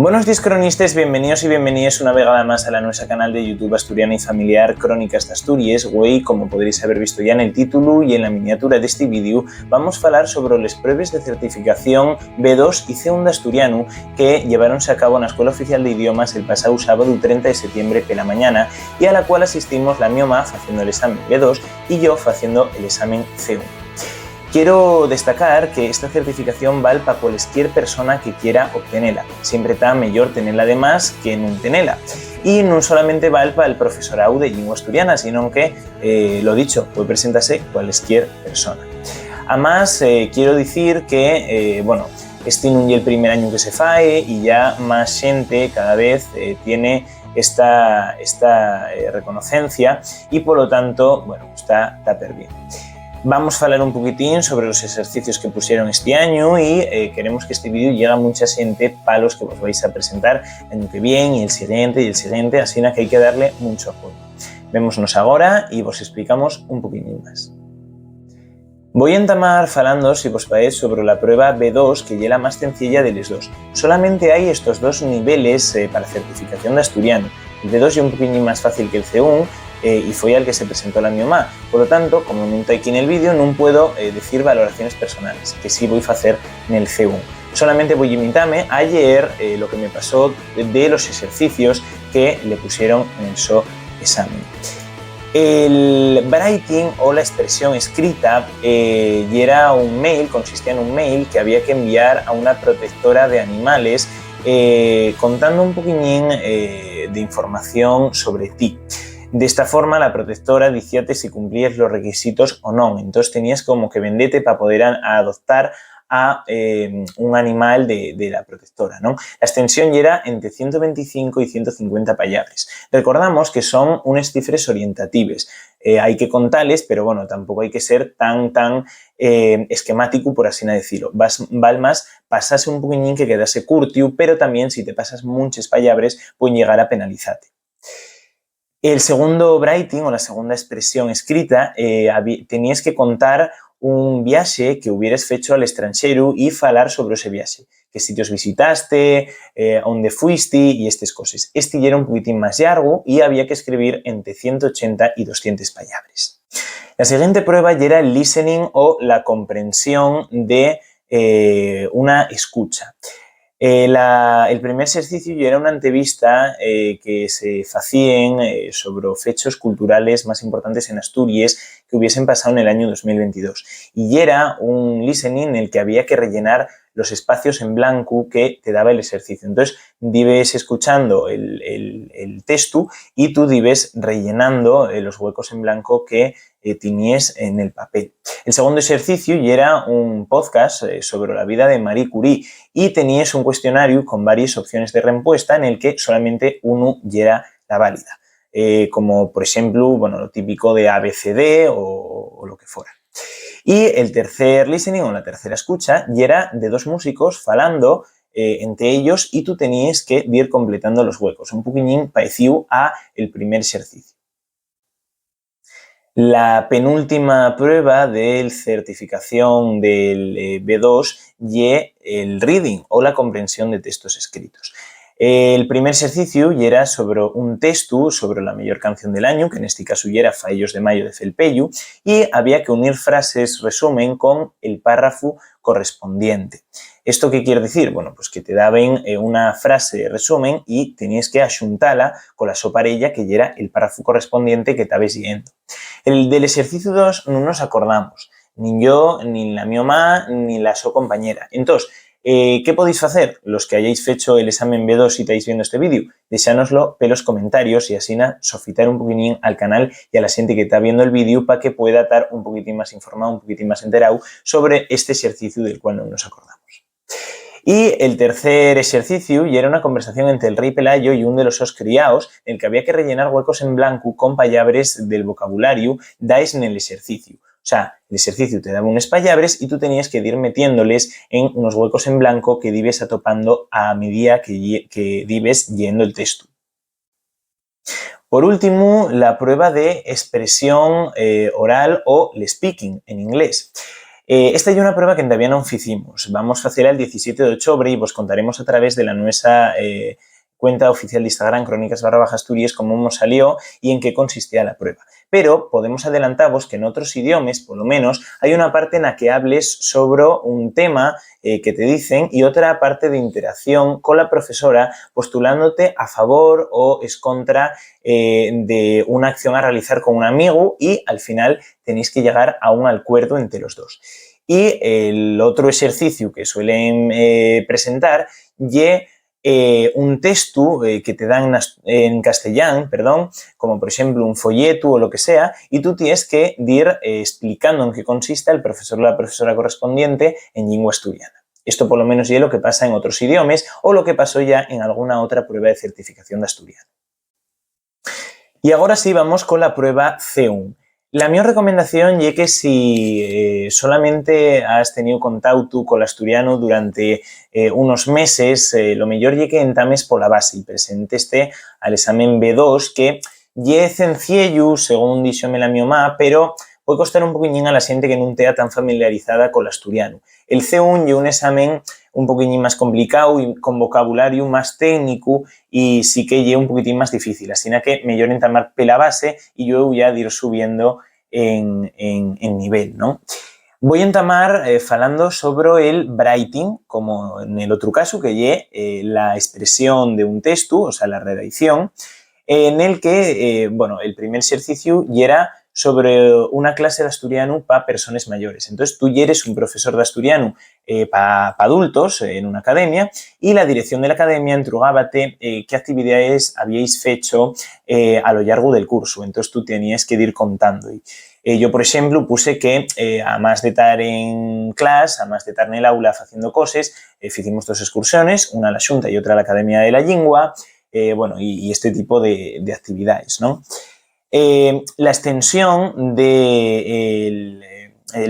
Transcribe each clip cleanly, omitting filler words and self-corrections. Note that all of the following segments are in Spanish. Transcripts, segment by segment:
Buenos días, cronistes, bienvenidos y bienvenidas una vegada más a la nuestra canal de YouTube Asturiana y Familiar Crónicas de Asturias. Hoy, como podréis haber visto ya en el título y en la miniatura de este vídeo, vamos a hablar sobre las pruebas de certificación B2 y C1 de asturiano que llevaronse a cabo en la Escuela Oficial de Idiomas el pasado sábado 30 de septiembre pela mañana y a la cual asistimos la mi mamá haciendo el examen B2 y yo haciendo el examen C1. Quiero destacar que esta certificación vale para cualquier persona que quiera obtenerla. Siempre está mejor tenerla de más que no tenerla. Y no solamente vale para el profesorado de lengua asturiana, sino que, lo dicho, puede presentarse cualquier persona. Además, quiero decir que, este no es el primer año que se fae y ya más gente cada vez tiene esta reconocencia y, por lo tanto, bueno, está per bien. Vamos a hablar un poquitín sobre los ejercicios que pusieron este año y queremos que este vídeo llegue a mucha gente para los que os vais a presentar el año que viene y el siguiente, así que hay que darle mucho apoyo. Vémonos ahora y vos explicamos un poquitín más. Voy a entamar falando, si vos parece, sobre la prueba B2, que es la más sencilla de los dos. Solamente hay estos dos niveles para certificación de asturiano. El B2 es un poquitín más fácil que el C1, y fue al que se presentó la mi mamá. Por lo tanto, como no estoy aquí en el vídeo, no puedo decir valoraciones personales, que sí voy a hacer en el C1. Solamente voy a limitarme a leer lo que me pasó de los ejercicios que le pusieron en el examen. El writing o la expresión escrita era un mail, consistía en un mail que había que enviar a una protectora de animales contando un poquillín de información sobre ti. De esta forma, la protectora decíate si cumplías los requisitos o no. Entonces tenías como que venderte para poder adoptar a un animal de la protectora, ¿no? La extensión era entre 125 y 150 palabras. Recordamos que son unas cifras orientativas. Hay que contarles, pero bueno, tampoco hay que ser tan esquemático, por así decirlo. Val más pasarse un poquillín que quedase curtiu, pero también si te pasas muchas palabras pueden llegar a penalizarte. El segundo writing o la segunda expresión escrita tenías que contar un viaje que hubieras hecho al extranjero y falar sobre ese viaje. Qué sitios visitaste, dónde fuiste y estas cosas. Este era un poquitín más largo y había que escribir entre 180 y 200 palabras. La siguiente prueba ya era el listening o la comprensión de una escucha. El primer ejercicio era una entrevista que se hacían sobre fechos culturales más importantes en Asturias que hubiesen pasado en el año 2022. Y era un listening en el que había que rellenar los espacios en blanco que te daba el ejercicio. Entonces, dibes escuchando el texto y tú dibes rellenando los huecos en blanco que tenías en el papel. El segundo ejercicio era un podcast sobre la vida de Marie Curie y tenías un cuestionario con varias opciones de respuesta en el que solamente uno era la válida. Como, por ejemplo, bueno, lo típico de ABCD o lo que fuera. Y el tercer listening o la tercera escucha y era de dos músicos falando entre ellos y tú tenías que ir completando los huecos. Un poquillín parecido a el primer ejercicio. La penúltima prueba de certificación del B2 y el reading o la comprensión de textos escritos. El primer ejercicio era sobre un texto sobre la mejor canción del año, que en este caso era Faellos de Mayo de Felpeyu, y había que unir frases resumen con el párrafo correspondiente. ¿Esto qué quiere decir? Bueno, pues que te daban una frase de resumen y tenías que ajuntarla con la soparella que era el párrafo correspondiente que estabas leyendo. El del ejercicio 2 no nos acordamos, ni yo, ni la mi mamá, ni la so compañera. Entonces, ¿qué podéis hacer? Los que hayáis hecho el examen B2 y estáis viendo este vídeo, deixánoslo en los comentarios y así sofitar un poquitín al canal y a la gente que está viendo el vídeo para que pueda estar un poquitín más informado, un poquitín más enterado sobre este ejercicio del cual no nos acordamos. Y el tercer ejercicio era una conversación entre el rey Pelayo y uno de los sus criados en el que había que rellenar huecos en blanco con palabras del vocabulario dais en el ejercicio. O sea, el ejercicio te daba unas palabras y tú tenías que ir metiéndoles en unos huecos en blanco que ibas atopando a medida que ibas leyendo el texto. Por último, la prueba de expresión oral o el speaking en inglés. Esta é unha prova que todavía non ficimos. Vamos facela el 17 de octubre e vos contaremos a través de la nuestra cuenta oficial de Instagram, crónicas_asturias, cómo nos salió y en qué consistía la prueba. Pero podemos adelantaros que en otros idiomas, por lo menos, hay una parte en la que hables sobre un tema que te dicen y otra parte de interacción con la profesora postulándote a favor o es contra de una acción a realizar con un amigo y al final tenéis que llegar a un acuerdo entre los dos. Y el otro ejercicio que suelen presentar es un texto que te dan en castellano, perdón, como por ejemplo un folleto o lo que sea, y tú tienes que ir explicando en qué consiste el profesor o la profesora correspondiente en lengua asturiana. Esto por lo menos es lo que pasa en otros idiomas o lo que pasó ya en alguna otra prueba de certificación de asturiano. Y ahora sí vamos con la prueba C1. La mi recomendación es que si solamente has tenido contacto con el asturiano durante unos meses, lo mejor es que entames por la base y presenteste al examen B2, que es sencillo, según díxome la mi mamá, pero puede costar un poquillín a la gente que no esté tan familiarizada con el asturiano. El C1 es un examen un poquillín más complicado y con vocabulario más técnico y sí que es un poquitín más difícil, así que mejor entamar pela base y yo ya de ir subiendo en nivel, ¿no? Voy a entamar falando sobre el writing, como en el otro caso, que es la expresión de un texto, o sea, la redacción, en el que, bueno, el primer ejercicio era sobre una clase de asturiano para personas mayores. Entonces, tú ya eres un profesor de asturiano para adultos en una academia y la dirección de la academia entrugábate qué actividades habíais hecho a lo largo del curso. Entonces, tú tenías que ir contando. Yo, por ejemplo, puse que, además de estar en clase, además de estar en el aula haciendo cosas, hicimos dos excursiones, una a la Xunta y otra a la Academia de la Lengua, bueno, y este tipo de actividades, ¿no? La extensión del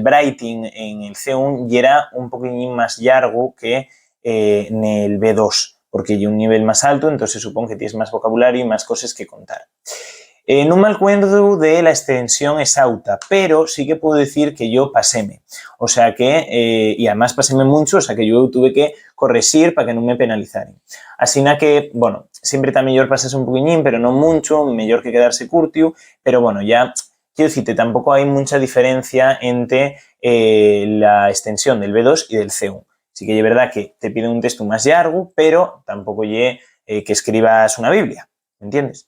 writing en el C1 ya era un poquillín más largo que en el B2, porque hay un nivel más alto, entonces supongo que tienes más vocabulario y más cosas que contar. No me acuerdo de la extensión exhausta, pero sí que puedo decir que yo paséme. O sea que, y además paséme mucho, o sea que yo tuve que corregir para que no me penalizaran. Así que, bueno, siempre está mejor pasarse un poquillín, pero no mucho, mejor que quedarse curtiu, pero bueno, ya, quiero decirte, tampoco hay mucha diferencia entre la extensión del B2 y del C1. Sí que es verdad que te pide un texto más largo, pero tampoco es que escribas una Biblia, ¿me entiendes?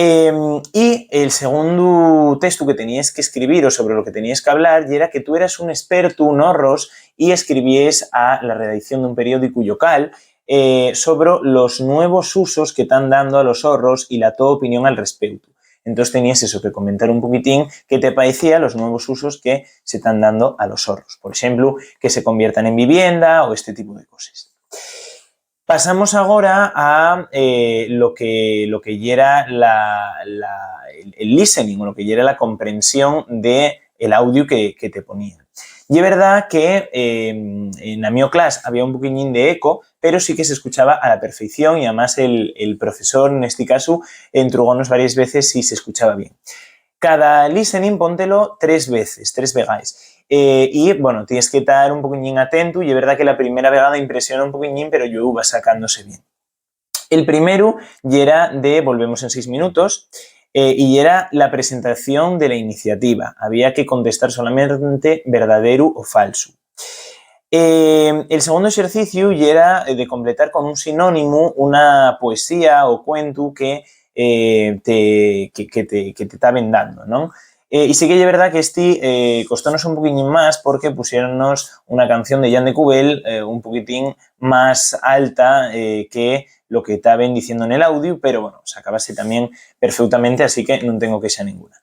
Y el segundo texto que tenías que escribir o sobre lo que tenías que hablar era que tú eras un experto en horros y escribías a la redacción de un periódico local sobre los nuevos usos que están dando a los horros y la tu opinión al respecto. Entonces tenías eso que comentar un poquitín qué te parecía los nuevos usos que se están dando a los horros. Por ejemplo, que se conviertan en vivienda o este tipo de cosas. Pasamos ahora a lo que era el listening o lo que era la comprensión del audio que te ponían. Y es verdad que en la mi clase había un poquillín de eco, pero sí que se escuchaba a la perfección y además el profesor, en este caso, entrugónos varias veces si se escuchaba bien. Cada listening póntelo 3 veces, 3 vegáis. Y, bueno, tienes que estar un poquillín atento y es verdad que la primera vegada impresiona un poquillín, pero yo va sacándose bien. El primero y era de Volvemos en 6 minutos y era la presentación de la iniciativa. Había que contestar solamente verdadero o falso. El segundo ejercicio y era de completar con un sinónimo una poesía o cuento que te estaban dando, ¿no? Y sí que es verdad que costónos un poquitín más porque pusieronnos una canción de Jan de Cubel un poquitín más alta que lo que estaban diciendo en el audio, pero bueno, se acabase también perfectamente, así que no tengo queja ninguna.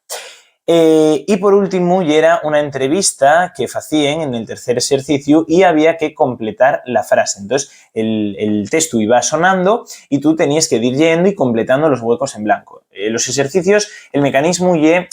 Y por último, ya era una entrevista que hacían en el tercer ejercicio y había que completar la frase. Entonces, el texto iba sonando y tú tenías que ir yendo y completando los huecos en blanco. Los ejercicios, el mecanismo ya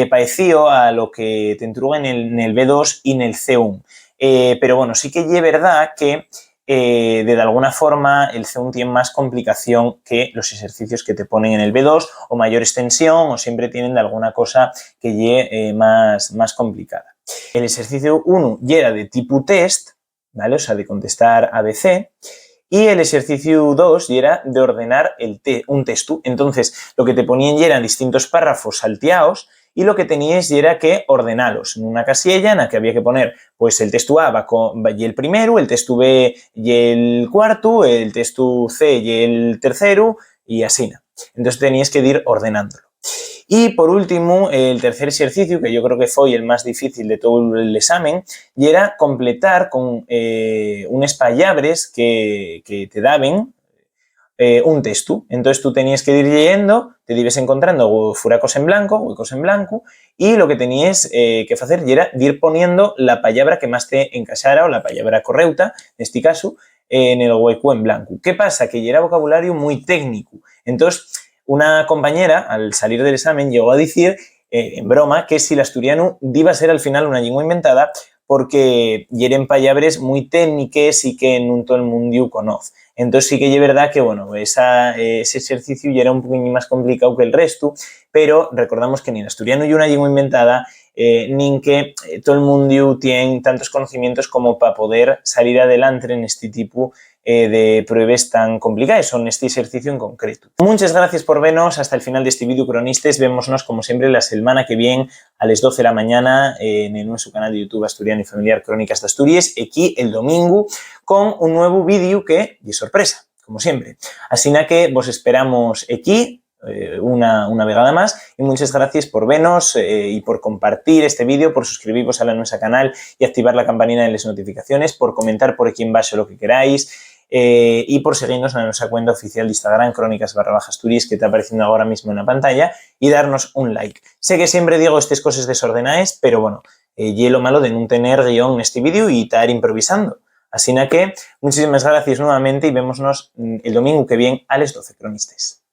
parecido a lo que te entruga en el B2 y en el C1. Pero bueno, sí que es verdad que de alguna forma el C1 tiene más complicación que los ejercicios que te ponen en el B2 o mayor extensión o siempre tienen de alguna cosa que lleve más complicada. El ejercicio 1 ya era de tipo test, ¿vale? O sea, de contestar ABC. Y el ejercicio 2 ya era de ordenar un texto. Entonces, lo que te ponían ya eran distintos párrafos salteados y lo que tenías ya era que ordenarlos en una casilla en la que había que poner, pues el texto A va y el primero, el texto B y el cuarto, el texto C y el tercero y así. Entonces tenías que ir ordenándolo. Y por último, el tercer ejercicio, que yo creo que fue el más difícil de todo el examen, y era completar con unas palabras que te daban un texto. Entonces tú tenías que ir leyendo, te ibas encontrando furacos en blanco, huecos en blanco, y lo que tenías que hacer era ir poniendo la palabra que más te encaixara o la palabra correcta, en este caso, en el hueco en blanco. ¿Qué pasa? Que ya era vocabulario muy técnico. Entonces, una compañera, al salir del examen, llegó a decir, en broma, que si l'asturiano iba a ser al final una lengua inventada porque eran palabras muy técnicas y que no todo el mundo conoce. Entonces sí que es verdad que, bueno, ese ejercicio ya era un poquito más complicado que el resto, pero recordamos que ni el asturiano y una lengua inventada, ni que todo el mundo tiene tantos conocimientos como para poder salir adelante en este tipo de pruebas tan complicadas, son este ejercicio en concreto. Muchas gracias por vernos hasta el final de este vídeo, cronistas. Vémonos como siempre la semana que viene a las 12 de la mañana en el nuestro canal de YouTube Asturiano y Familiar Crónicas de Asturias, aquí el domingo con un nuevo vídeo que es sorpresa, como siempre. Así que vos esperamos aquí una vegada más y muchas gracias por vernos y por compartir este vídeo, por suscribiros a nuestro canal y activar la campanita de las notificaciones, por comentar por aquí en baixo lo que queráis y por seguirnos en nuestra cuenta oficial de Instagram, Crónicas_Asturias, que está apareciendo ahora mismo en la pantalla, y darnos un like. Sé que siempre digo estas cosas desordenadas, pero bueno, y lo malo de no tener guión en este vídeo y estar improvisando. Así que muchísimas gracias nuevamente y vémonos el domingo que viene a las 12, cronistas.